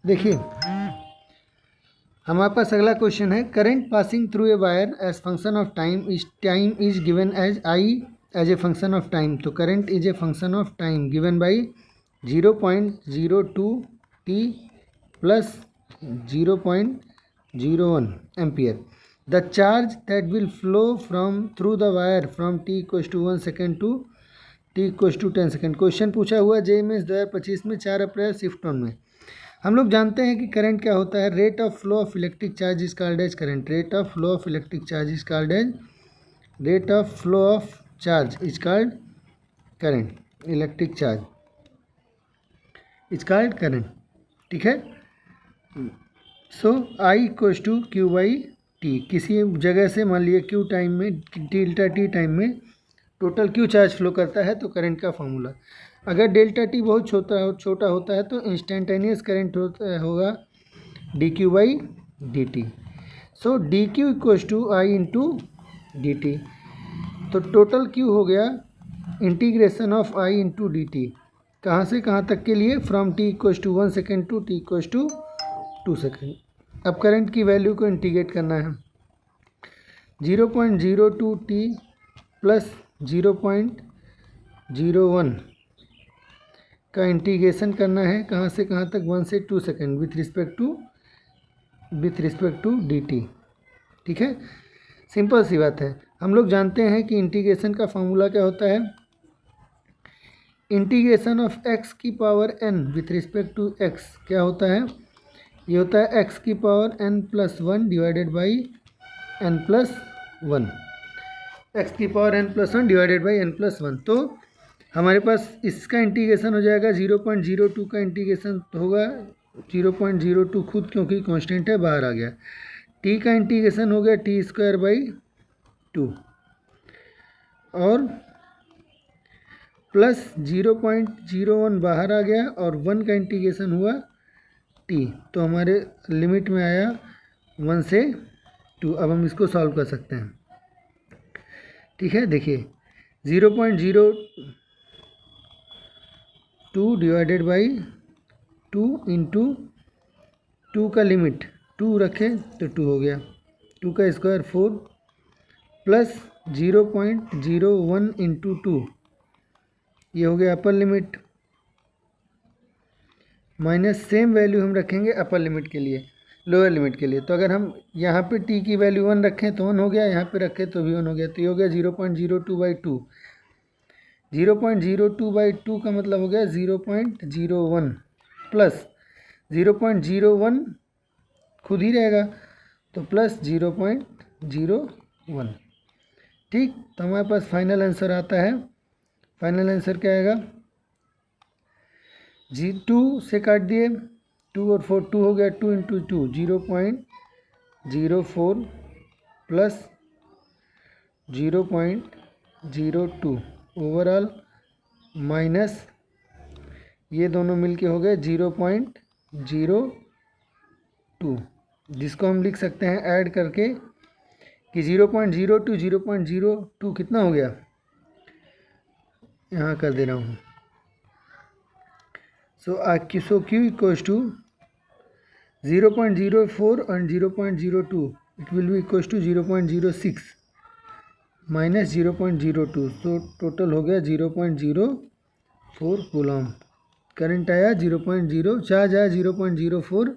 देखिए हमारे पास अगला क्वेश्चन है, current passing through a wire as function of time is given as I as a function of time. तो current is a function of time given by 0.02 t plus 0.01 ampere. The charge that will flow from through the wire from t equals to 1 second to t equals to 10 second. Question पूछा हुआ JMS 2025 में 4 अप्रैल shift on में। हम लोग जानते हैं कि current क्या होता है। Rate of flow of electric charge is called as current. Rate of flow of electric charge is called as rate of flow of charge is called current. Electric charge is called current, ठीक है। So I equals to Q by T. किसी जगह से मान लिया Q time में delta T time में total Q charge flow करता है तो करंट का फॉर्मूला। अगर डेल्टा टी बहुत छोटा होता है तो इंस्टेंटेनियस करंट होगा d q by d t. So d q equals to I into d t. तो टोटल क्यू हो गया integration of I into d t. कहाँ से कहाँ तक के लिए? From t equals to 1 second to t equals to 2 second. अब करंट की वैल्यू को इंटीग्रेट करना है। 0.02 टी प्लस 0.01 का इंटीग्रेशन करना है। कहाँ से कहाँ तक? 1 से 2 second with respect to d t, ठीक है। सिंपल सी बात है। हम लोग जानते हैं कि इंटीग्रेशन का फॉर्मूला क्या होता है। इंटीग्रेशन ऑफ x की power n with respect to x क्या होता है? ये होता है x की power n plus 1 divided by n plus 1। x की power n plus 1 divided by n plus 1। तो हमारे पास इसका इंटीग्रेशन हो जाएगा 0.02 का इंटीग्रेशन होगा 0.02 खुद, क्योंकि कांस्टेंट है बाहर आ गया। t का इंटीग्रेशन हो गया t स्क्वायर बाई 2 और प्लस 0.01 बाहर आ गया और 1 का इंटीग्रेशन हुआ t। तो हमारे लिमिट में आया 1 से 2। अब हम इसको सॉल्व कर सकते हैं, ठीक है। देखिए 0.02 डिवाइडेड बाई 2 इंटू 2 का लिमिट 2 रखें तो 2 हो गया, 2 का स्क्वायर 4 प्लस 0.01 इंटू 2 ये हो गया upper limit, minus same value हम रखेंगे अपर लिमिट के लिए, लोअर लिमिट के लिए। तो अगर हम यहाँ पे t की वैल्यू 1 रखें तो 1 हो गया, यहाँ पे रखें तो भी 1 हो गया। तो ये हो गया 0.02 बाई 2। 0.02 बाई 2 का मतलब हो गया 0.01 प्लस 0.01 खुद ही रहेगा तो प्लस 0.01, ठीक। तो हमारे पास फाइनल आंसर आता है। फाइनल आंसर क्या आएगा? 2 से काट दिए 2 और 4, 2 हो गया, 2 इंटू 2 0.04 प्लस 0.02 ओवरऑल माइनस ये दोनों मिलके हो गए 0.02, जिसको हम लिख सकते हैं ऐड करके कि 0.02 कितना हो गया, यहाँ कर दे रहा हूँ। So Q equals to 0.04 and 0.02 it will be equals to 0.06 minus 0.02। So total हो गया 0.04 कूलम। करंट आया 0.0 चार्ज आया 0.04